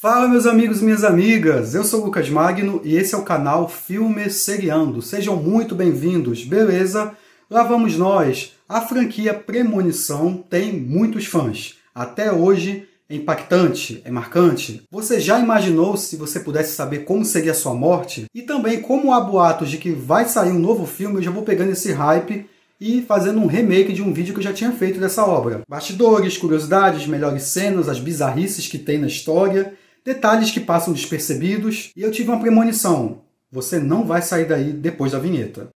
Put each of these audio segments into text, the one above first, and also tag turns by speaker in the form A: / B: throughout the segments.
A: Fala meus amigos e minhas amigas, eu sou o Lucas Magno e esse é o canal Filme Seriando. Sejam muito bem-vindos, beleza? Lá vamos nós. A franquia Premonição tem muitos fãs. Até hoje é impactante, é marcante. Você já imaginou se você pudesse saber como seria a sua morte? E também como há boatos de que vai sair um novo filme, eu já vou pegando esse hype e fazendo um remake de um vídeo que eu já tinha feito dessa obra. Bastidores, curiosidades, melhores cenas, as bizarrices que tem na história, detalhes que passam despercebidos, e eu tive uma premonição. Você não vai sair daí depois da vinheta.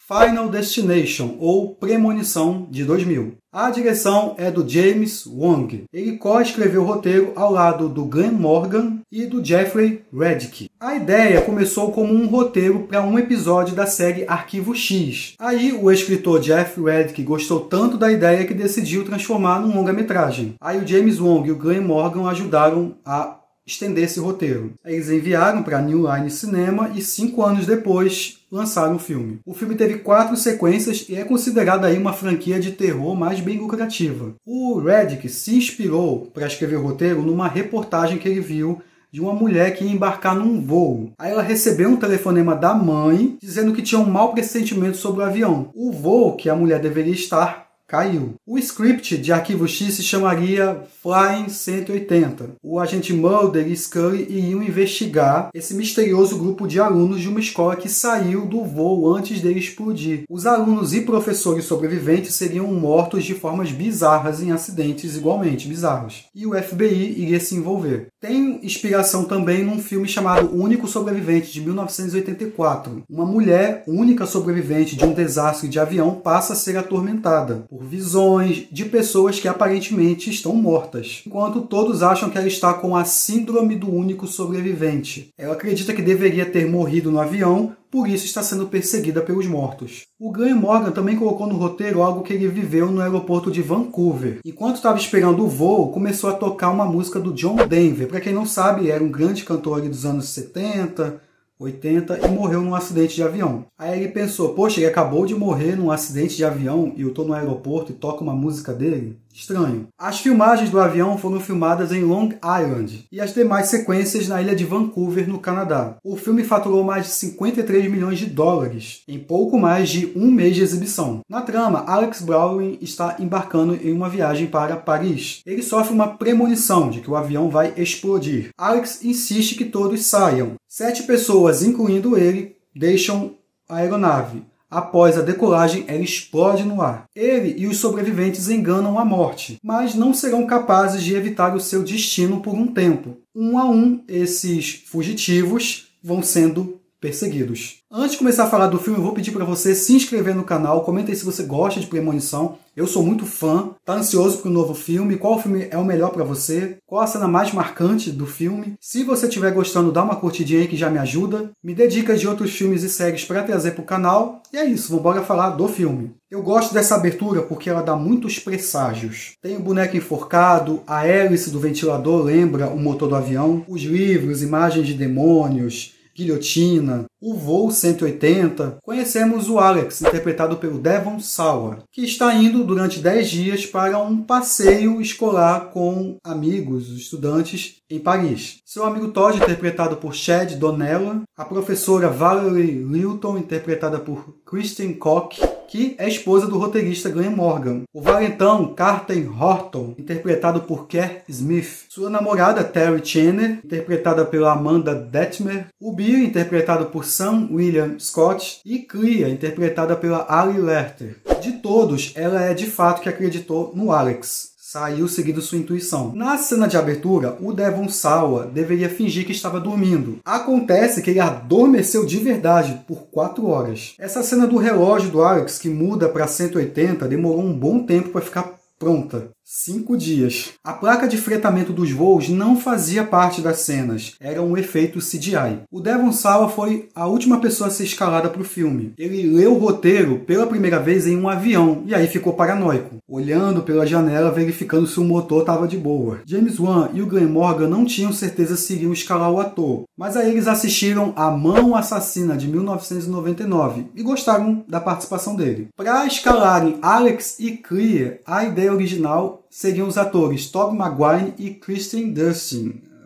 A: Final Destination, ou Premonição, de 2000. A direção é do James Wong. Ele co-escreveu o roteiro ao lado do Glenn Morgan e do Jeffrey Reddick. A ideia começou como um roteiro para um episódio da série Arquivo X. Aí o escritor Jeff Reddick gostou tanto da ideia que decidiu transformar num longa-metragem. Aí o James Wong e o Glenn Morgan ajudaram a estender esse roteiro. Eles enviaram para New Line Cinema e 5 anos depois lançaram o filme. O filme teve 4 sequências e é considerado aí uma franquia de terror mais bem lucrativa. O Reddick se inspirou para escrever o roteiro numa reportagem que ele viu de uma mulher que ia embarcar num voo. Aí ela recebeu um telefonema da mãe dizendo que tinha um mau pressentimento sobre o avião. O voo que a mulher deveria estar caiu. O script de Arquivo X se chamaria Flying 180. O agente Mulder e Scully iriam investigar esse misterioso grupo de alunos de uma escola que saiu do voo antes dele explodir. Os alunos e professores sobreviventes seriam mortos de formas bizarras em acidentes igualmente bizarros. E o FBI iria se envolver. Tem inspiração também num filme chamado O Único Sobrevivente, de 1984. Uma mulher única sobrevivente de um desastre de avião passa a ser atormentada por visões de pessoas que aparentemente estão mortas, enquanto todos acham que ela está com a síndrome do único sobrevivente. Ela acredita que deveria ter morrido no avião, por isso está sendo perseguida pelos mortos. O Glenn Morgan também colocou no roteiro algo que ele viveu no aeroporto de Vancouver. Enquanto estava esperando o voo, começou a tocar uma música do John Denver. Para quem não sabe, era um grande cantor ali dos anos 70, 80 e morreu num acidente de avião. Aí ele pensou, poxa, ele acabou de morrer num acidente de avião e eu tô no aeroporto e toco uma música dele? Estranho. As filmagens do avião foram filmadas em Long Island e as demais sequências na ilha de Vancouver, no Canadá. O filme faturou mais de 53 milhões de dólares em pouco mais de um mês de exibição. Na trama, Alex Browning está embarcando em uma viagem para Paris. Ele sofre uma premonição de que o avião vai explodir. Alex insiste que todos saiam. 7 pessoas, incluindo ele, deixam a aeronave. Após a decolagem, ela explode no ar. Ele e os sobreviventes enganam a morte, mas não serão capazes de evitar o seu destino por um tempo. Um a um, esses fugitivos vão sendo perseguidos. Antes de começar a falar do filme, eu vou pedir para você se inscrever no canal, comenta aí se você gosta de Premonição. Eu sou muito fã, tá ansioso para o novo filme, qual filme é o melhor para você, qual a cena mais marcante do filme. Se você estiver gostando, dá uma curtidinha aí que já me ajuda. Me dê dicas de outros filmes e séries para trazer para o canal. E é isso, vamos falar do filme. Eu gosto dessa abertura porque ela dá muitos presságios. Tem o boneco enforcado, a hélice do ventilador lembra o motor do avião, os livros, imagens de demônios, guilhotina, o voo 180. Conhecemos o Alex, interpretado pelo Devon Sawa, que está indo durante 10 dias para um passeio escolar com amigos, estudantes, em Paris. Seu amigo Todd, interpretado por Chad Donnella, a professora Valerie Lilton, interpretada por Kristen Koch, que é esposa do roteirista Glenn Morgan. O valentão Carter Horton, interpretado por Kerr Smith. Sua namorada Terry Cheney, interpretada pela Amanda Detmer. O Bill, interpretado por Sam William Scott. E Clea, interpretada pela Ali Lerter. De todos, ela é de fato que acreditou no Alex. Saiu seguindo sua intuição. Na cena de abertura, o Devon Sawa deveria fingir que estava dormindo. Acontece que ele adormeceu de verdade por 4 horas. Essa cena do relógio do Alex, que muda para 180, demorou um bom tempo para ficar pronta. 5 dias. A placa de fretamento dos voos não fazia parte das cenas, era um efeito CGI. O Devon Sawa foi a última pessoa a ser escalada para o filme. Ele leu o roteiro pela primeira vez em um avião e aí ficou paranoico, olhando pela janela verificando se o motor estava de boa. James Wan e o Glenn Morgan não tinham certeza se iriam escalar o ator, mas aí eles assistiram A Mão Assassina de 1999 e gostaram da participação dele. Para escalarem Alex e Clear, a ideia original seriam os atores Tobey Maguire e Kristen Dunst,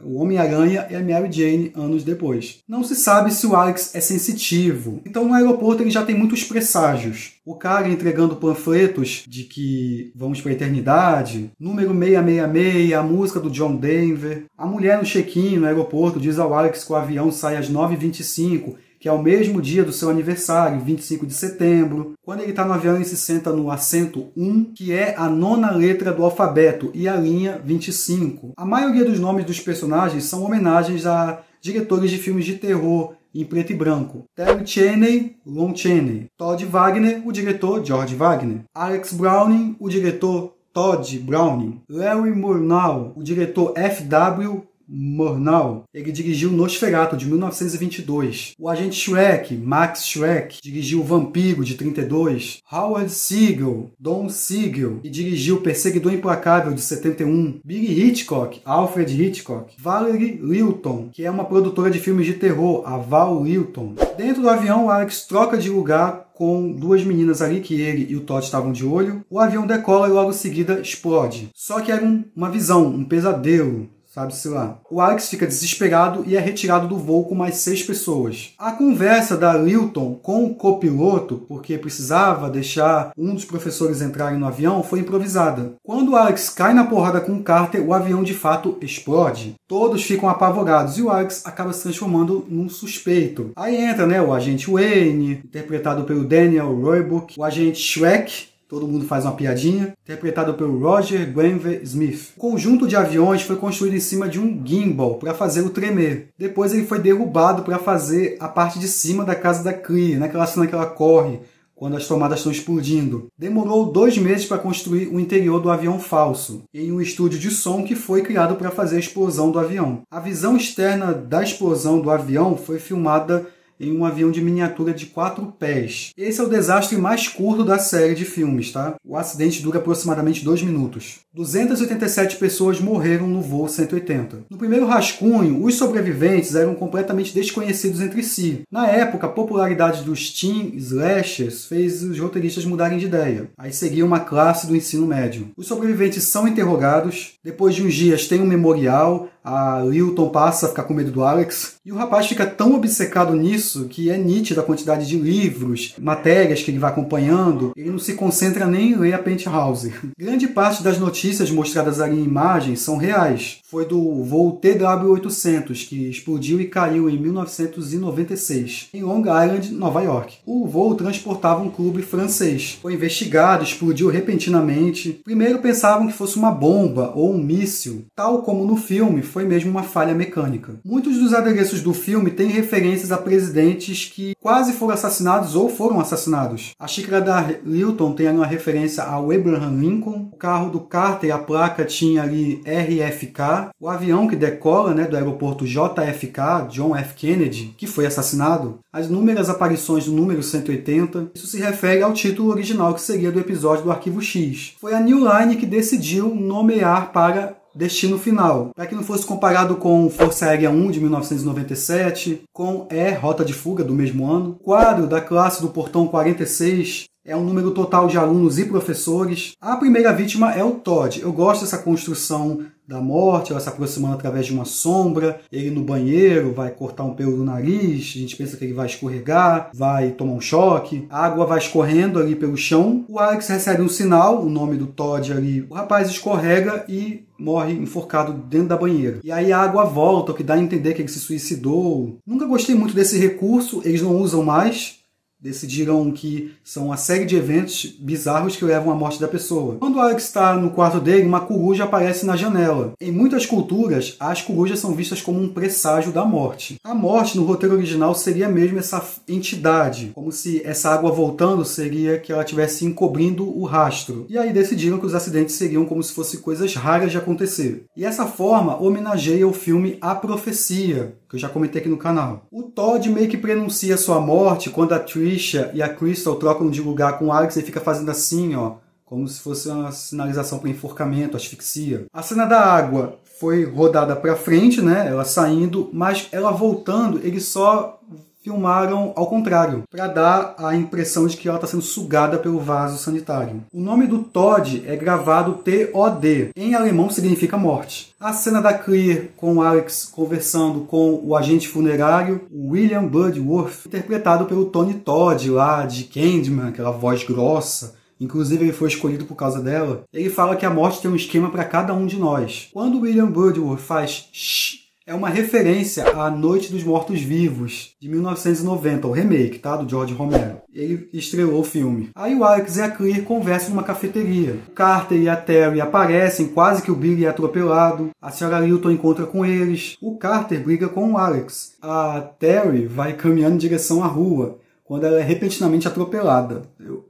A: o Homem-Aranha e a Mary Jane anos depois. Não se sabe se o Alex é sensitivo, então no aeroporto ele já tem muitos presságios. O cara entregando panfletos de que vamos para a eternidade, número 666, a música do John Denver. A mulher no check-in no aeroporto diz ao Alex que o avião sai às 9h25, que é o mesmo dia do seu aniversário, 25 de setembro. Quando ele está no avião, ele se senta no assento 1, que é a 9ª letra do alfabeto, e a linha 25. A maioria dos nomes dos personagens são homenagens a diretores de filmes de terror em preto e branco. Terry Chaney, Lon Chaney. Todd Wagner, o diretor George Wagner. Alex Browning, o diretor Todd Browning. Larry Murnau, o diretor F.W. Murnau. Ele dirigiu Nosferatu, de 1922. O agente Schreck, Max Schreck, dirigiu O Vampiro, de 32. Howard Siegel, Don Siegel, e dirigiu Perseguidor Implacável, de 71. Billy Hitchcock, Alfred Hitchcock. Valerie Lilton, que é uma produtora de filmes de terror, a Val Lilton. Dentro do avião, o Alex troca de lugar com duas meninas ali que ele e o Todd estavam de olho. O avião decola e logo em seguida explode. Só que era uma visão, um pesadelo. Sabe-se lá. O Alex fica desesperado e é retirado do voo com mais 6 pessoas. A conversa da Lilton com o copiloto, porque precisava deixar um dos professores entrarem no avião, foi improvisada. Quando o Alex cai na porrada com o Carter, o avião de fato explode. Todos ficam apavorados e o Alex acaba se transformando num suspeito. Aí entra, o agente Wayne, interpretado pelo Daniel Roebuck, o agente Schreck, todo mundo faz uma piadinha, interpretado pelo Roger Guenveur Smith. O conjunto de aviões foi construído em cima de um gimbal para fazer o tremer. Depois ele foi derrubado para fazer a parte de cima da casa da Clea, naquela cena que ela corre quando as tomadas estão explodindo. Demorou 2 meses para construir o interior do avião falso, em um estúdio de som que foi criado para fazer a explosão do avião. A visão externa da explosão do avião foi filmada em um avião de miniatura de 4 pés. Esse é o desastre mais curto da série de filmes, tá? O acidente dura aproximadamente 2 minutos. 287 pessoas morreram no voo 180. No primeiro rascunho, os sobreviventes eram completamente desconhecidos entre si. Na época, a popularidade dos teen slashers fez os roteiristas mudarem de ideia. Aí seguia uma classe do ensino médio. Os sobreviventes são interrogados, depois de uns dias tem um memorial, a Lilton passa a ficar com medo do Alex, e o rapaz fica tão obcecado nisso que é nítida a quantidade de livros, matérias que ele vai acompanhando, ele não se concentra nem em ler a Penthouse. Grande parte das notícias mostradas ali em imagens são reais. Foi do voo TW-800, que explodiu e caiu em 1996, em Long Island, Nova York. O voo transportava um clube francês. Foi investigado, explodiu repentinamente. Primeiro pensavam que fosse uma bomba ou um míssil. Tal como no filme, foi mesmo uma falha mecânica. Muitos dos adereços do filme têm referências a presidentes que quase foram assassinados ou foram assassinados. A xícara da Lilton tem uma referência ao Abraham Lincoln. O carro do Carter, a placa tinha ali RFK. O avião que decola, do aeroporto JFK, John F. Kennedy, que foi assassinado. As inúmeras aparições do número 180. Isso se refere ao título original que seria do episódio do Arquivo X. Foi a New Line que decidiu nomear para Destino Final, para que não fosse comparado com Força Aérea 1 de 1997, com Rota de Fuga do mesmo ano. O quadro da classe do Portão 46 é um número total de alunos e professores. A primeira vítima é o Todd. Eu gosto dessa construção da morte, ela se aproximando através de uma sombra, ele no banheiro, vai cortar um pelo do nariz, a gente pensa que ele vai escorregar, vai tomar um choque, a água vai escorrendo ali pelo chão, o Alex recebe um sinal, o nome do Todd ali, o rapaz escorrega e morre enforcado dentro da banheira. E aí a água volta, o que dá a entender que ele se suicidou. Nunca gostei muito desse recurso, eles não usam mais, decidiram que são uma série de eventos bizarros que levam à morte da pessoa. Quando o Alex está no quarto dele, uma coruja aparece na janela. Em muitas culturas, as corujas são vistas como um presságio da morte. A morte, no roteiro original, seria mesmo essa entidade, como se essa água voltando seria que ela estivesse encobrindo o rastro. E aí decidiram que os acidentes seriam como se fossem coisas raras de acontecer. E essa forma homenageia o filme A Profecia, que eu já comentei aqui no canal. O Todd meio que prenuncia sua morte quando a Trisha e a Crystal trocam de lugar com o Alex e fica fazendo assim, ó, como se fosse uma sinalização para enforcamento, asfixia. A cena da água foi rodada para frente, né, ela saindo, mas ela voltando, eles só filmaram ao contrário, para dar a impressão de que ela está sendo sugada pelo vaso sanitário. O nome do Todd é gravado T-O-D, em alemão significa morte. A cena da Clear com o Alex conversando com o agente funerário, William Bloodworth, interpretado pelo Tony Todd lá de Candyman, aquela voz grossa. Inclusive ele foi escolhido por causa dela. Ele fala que a morte tem um esquema para cada um de nós. Quando William Bloodworth faz shh, é uma referência à Noite dos Mortos-Vivos, de 1990, o remake, tá? Do George Romero. Ele estrelou o filme. Aí o Alex e a Clear conversam numa cafeteria. O Carter e a Terry aparecem, quase que o Billy é atropelado. A senhora Lilton encontra com eles. O Carter briga com o Alex. A Terry vai caminhando em direção à rua, quando ela é repentinamente atropelada.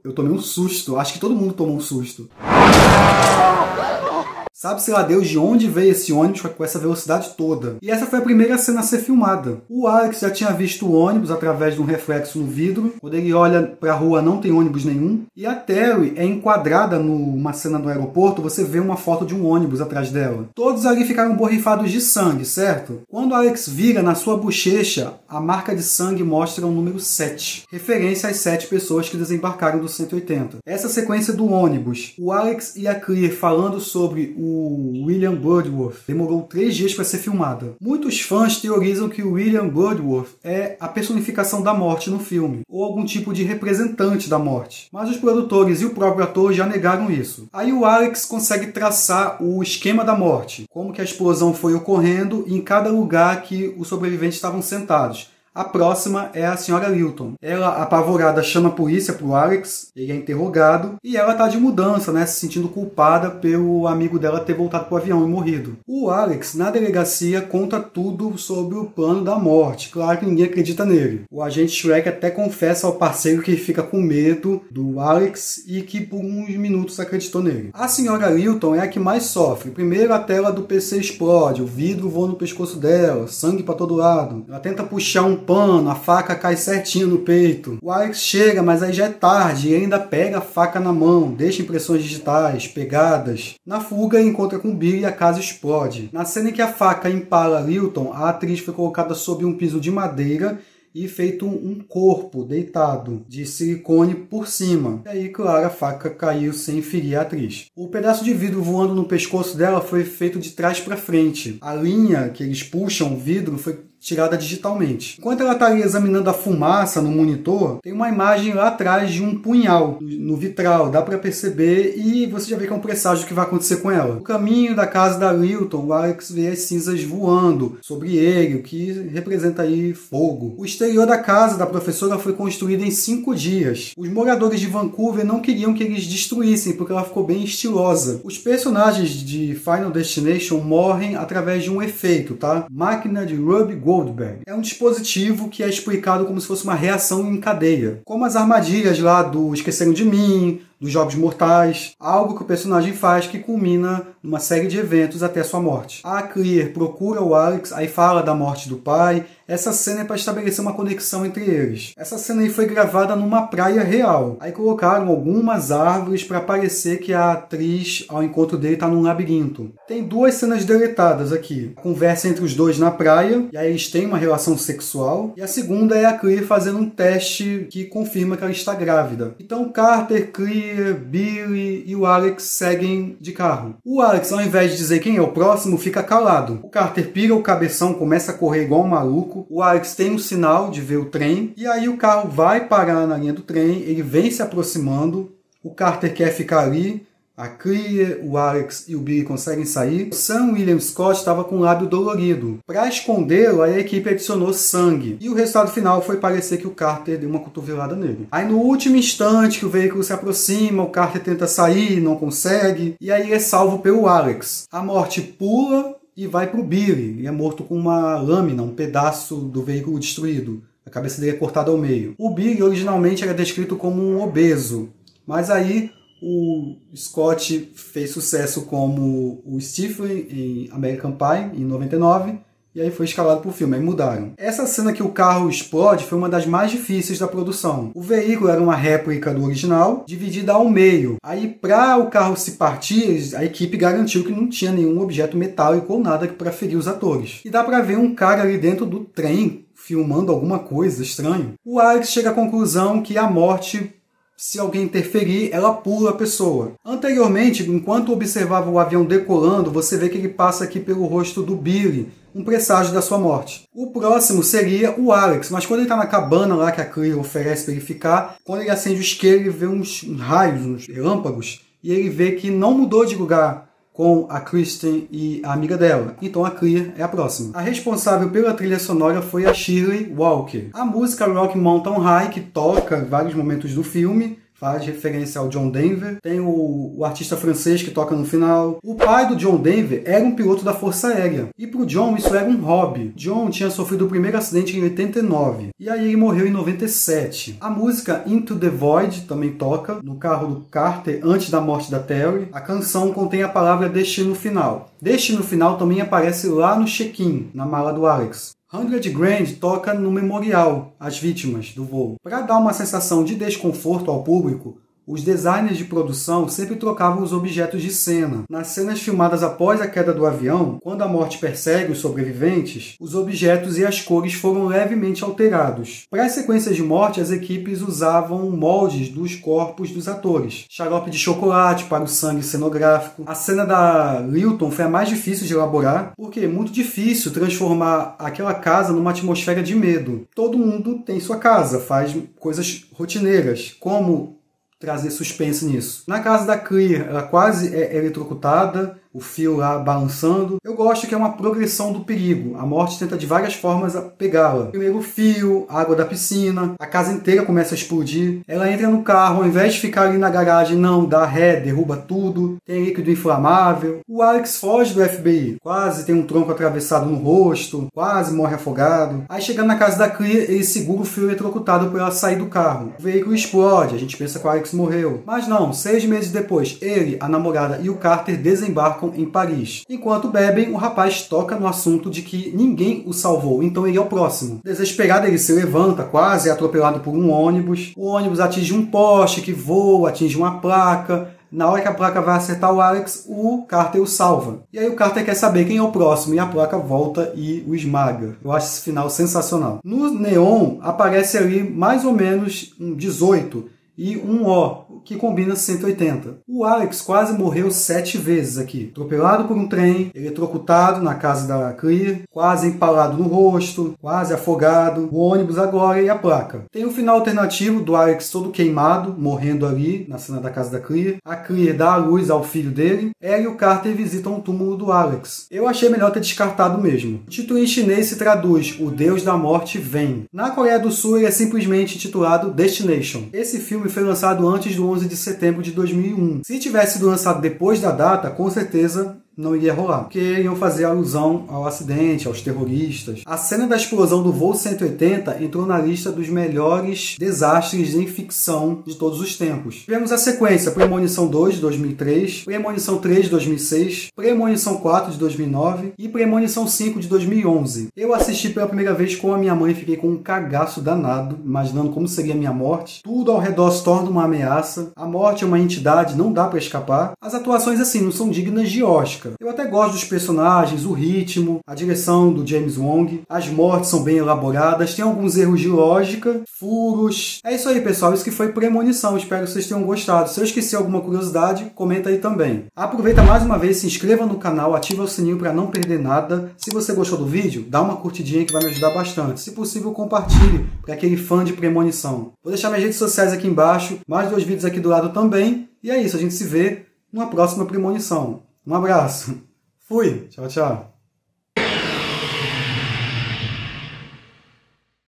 A: Eu tomei um susto. Acho que todo mundo tomou um susto. Sabe-se lá Deus de onde veio esse ônibus com essa velocidade toda. E essa foi a primeira cena a ser filmada. O Alex já tinha visto o ônibus através de um reflexo no vidro. Quando ele olha para a rua não tem ônibus nenhum. E a Terry é enquadrada numa cena do aeroporto, você vê uma foto de um ônibus atrás dela. Todos ali ficaram borrifados de sangue, certo? Quando o Alex vira na sua bochecha, a marca de sangue mostra o número 7. Referência às 7 pessoas que desembarcaram do 180. Essa sequência do ônibus, o Alex e a Clear falando sobre o William Bloodworth, demorou 3 dias para ser filmada. Muitos fãs teorizam que o William Bloodworth é a personificação da morte no filme, ou algum tipo de representante da morte. Mas os produtores e o próprio ator já negaram isso. Aí o Alex consegue traçar o esquema da morte, como que a explosão foi ocorrendo em cada lugar que os sobreviventes estavam sentados. A próxima é a senhora Lilton. Ela, apavorada, chama a polícia pro Alex, ele é interrogado, e ela tá de mudança, né, se sentindo culpada pelo amigo dela ter voltado pro avião e morrido. O Alex, na delegacia, conta tudo sobre o plano da morte. Claro que ninguém acredita nele. O agente Shrek até confessa ao parceiro que fica com medo do Alex e que por uns minutos acreditou nele. A senhora Lilton é a que mais sofre. Primeiro a tela do PC explode, o vidro voa no pescoço dela, sangue pra todo lado. Ela tenta puxar um pano, a faca cai certinho no peito. O Alex chega, mas aí já é tarde e ainda pega a faca na mão, deixa impressões digitais, pegadas. Na fuga, encontra com Billy e a casa explode. Na cena em que a faca empala Lilton, a atriz foi colocada sob um piso de madeira e feito um corpo deitado de silicone por cima. E aí, claro, a faca caiu sem ferir a atriz. O pedaço de vidro voando no pescoço dela foi feito de trás para frente. A linha que eles puxam o vidro foi tirada digitalmente. Enquanto ela está ali examinando a fumaça no monitor, tem uma imagem lá atrás de um punhal no vitral, dá para perceber, e você já vê que é um presságio do que vai acontecer com ela. No caminho da casa da Lilton, o Alex vê as cinzas voando sobre ele, o que representa aí fogo. O exterior da casa da professora foi construído em 5 dias. Os moradores de Vancouver não queriam que eles destruíssem, porque ela ficou bem estilosa. Os personagens de Final Destination morrem através de um efeito, tá? Máquina de Ruby Goldberg. É um dispositivo que é explicado como se fosse uma reação em cadeia. Como as armadilhas lá do Esqueceram de Mim, dos Jogos Mortais, algo que o personagem faz que culmina numa série de eventos até sua morte. A Clear procura o Alex, aí fala da morte do pai. Essa cena é para estabelecer uma conexão entre eles. Essa cena aí foi gravada numa praia real. Aí colocaram algumas árvores para parecer que a atriz, ao encontro dele, está num labirinto. Tem 2 cenas deletadas aqui. A conversa entre os dois na praia, e aí eles têm uma relação sexual. E a segunda é a Clear fazendo um teste que confirma que ela está grávida. Então Carter, Clear, Billy e o Alex seguem de carro. O Alex, ao invés de dizer quem é o próximo, fica calado. O Carter pira o cabeção, começa a correr igual um maluco. O Alex tem um sinal de ver o trem, e aí o carro vai parar na linha do trem, ele vem se aproximando, o Carter quer ficar ali, A Clear, o Alex e o Billy conseguem sair. O Sam William Scott estava com o lábio dolorido. Para escondê-lo, a equipe adicionou sangue. E o resultado final foi parecer que o Carter deu uma cotovelada nele. Aí no último instante que o veículo se aproxima, o Carter tenta sair, não consegue. E aí ele é salvo pelo Alex. A morte pula e vai pro Billy. Ele é morto com uma lâmina, um pedaço do veículo destruído. A cabeça dele é cortada ao meio. O Billy originalmente era descrito como um obeso. Mas aí o Scott fez sucesso como o Stifler em American Pie, em 99, e aí foi escalado para o filme, aí mudaram. Essa cena que o carro explode foi uma das mais difíceis da produção. O veículo era uma réplica do original, dividida ao meio. Aí, para o carro se partir, a equipe garantiu que não tinha nenhum objeto metálico ou nada para ferir os atores. E dá para ver um cara ali dentro do trem, filmando alguma coisa estranha. O Alex chega à conclusão que a morte, se alguém interferir, ela pula a pessoa. Anteriormente, enquanto observava o avião decolando, você vê que ele passa aqui pelo rosto do Billy, um presságio da sua morte. O próximo seria o Alex, mas quando ele está na cabana lá que a Clear oferece para ele ficar, quando ele acende o isqueiro, ele vê uns raios, uns relâmpagos, e ele vê que não mudou de lugar com a Kristen e a amiga dela. Então a Clear é a próxima. A responsável pela trilha sonora foi a Shirley Walker. A música Rock Mountain High, que toca em vários momentos do filme, faz referência ao John Denver. Tem o artista francês que toca no final. O pai do John Denver era um piloto da Força Aérea. E para o John isso era um hobby. John tinha sofrido o primeiro acidente em 89. E aí ele morreu em 97. A música Into the Void também toca no carro do Carter antes da morte da Terry. A canção contém a palavra Destino Final. Destino Final também aparece lá no check-in, na mala do Alex. 100 Grand toca no memorial às vítimas do voo. Para dar uma sensação de desconforto ao público, os designers de produção sempre trocavam os objetos de cena. Nas cenas filmadas após a queda do avião, quando a morte persegue os sobreviventes, os objetos e as cores foram levemente alterados. Para as sequências de morte, as equipes usavam moldes dos corpos dos atores. Xarope de chocolate para o sangue cenográfico. A cena da Lilton foi a mais difícil de elaborar, porque é muito difícil transformar aquela casa numa atmosfera de medo. Todo mundo tem sua casa, faz coisas rotineiras, como trazer suspense nisso. Na casa da Clear, ela quase é eletrocutada, o fio lá balançando. Eu gosto que é uma progressão do perigo. A morte tenta de várias formas pegá-la. Primeiro o fio, a água da piscina, a casa inteira começa a explodir. Ela entra no carro, ao invés de ficar ali na garagem, não, dá ré, derruba tudo. Tem líquido inflamável. O Alex foge do FBI. Quase tem um tronco atravessado no rosto, quase morre afogado. Aí chegando na casa da Clear, ele segura o fio eletrocutado para ela sair do carro. O veículo explode, a gente pensa que o Alex morreu. Mas não, 6 meses depois, ele, a namorada e o Carter desembarcam em Paris. Enquanto bebem, o rapaz toca no assunto de que ninguém o salvou, então ele é o próximo. Desesperado, ele se levanta, quase é atropelado por um ônibus. O ônibus atinge um poste que voa, atinge uma placa. Na hora que a placa vai acertar o Alex, o Carter o salva. E aí o Carter quer saber quem é o próximo, e a placa volta e o esmaga. Eu acho esse final sensacional. No neon, aparece ali mais ou menos um 18 e um O, que combina 180. O Alex quase morreu 7 vezes aqui. Atropelado por um trem, eletrocutado na casa da Clear, quase empalado no rosto, quase afogado, o ônibus agora e a placa. Tem o final alternativo do Alex todo queimado, morrendo ali na cena da casa da Clear. A Clear dá a luz ao filho dele. Ela e o Carter visitam o túmulo do Alex. Eu achei melhor ter descartado mesmo. O título em chinês se traduz O Deus da Morte Vem. Na Coreia do Sul ele é simplesmente intitulado Destination. Esse filme foi lançado antes do 11 de setembro de 2001. Se tivesse sido lançado depois da data, com certeza não iria rolar, porque iam fazer alusão ao acidente, aos terroristas. A cena da explosão do voo 180 entrou na lista dos melhores desastres em ficção de todos os tempos. Tivemos a sequência Premonição 2 de 2003, Premonição 3 de 2006, Premonição 4 de 2009 e Premonição 5 de 2011. Eu assisti pela primeira vez com a minha mãe e fiquei com um cagaço danado, imaginando como seria a minha morte. Tudo ao redor se torna uma ameaça. A morte é uma entidade, não dá pra escapar. As atuações assim não são dignas de Oscar. Eu até gosto dos personagens, o ritmo, a direção do James Wong. As mortes são bem elaboradas, tem alguns erros de lógica, furos. É isso aí, pessoal. Isso que foi Premonição. Espero que vocês tenham gostado. Se eu esqueci alguma curiosidade, comenta aí também. Aproveita mais uma vez, se inscreva no canal, ativa o sininho para não perder nada. Se você gostou do vídeo, dá uma curtidinha que vai me ajudar bastante. Se possível, compartilhe para aquele fã de Premonição. Vou deixar minhas redes sociais aqui embaixo, mais 2 vídeos aqui do lado também. E é isso, a gente se vê numa próxima premonição. Um abraço. Fui. Tchau, tchau.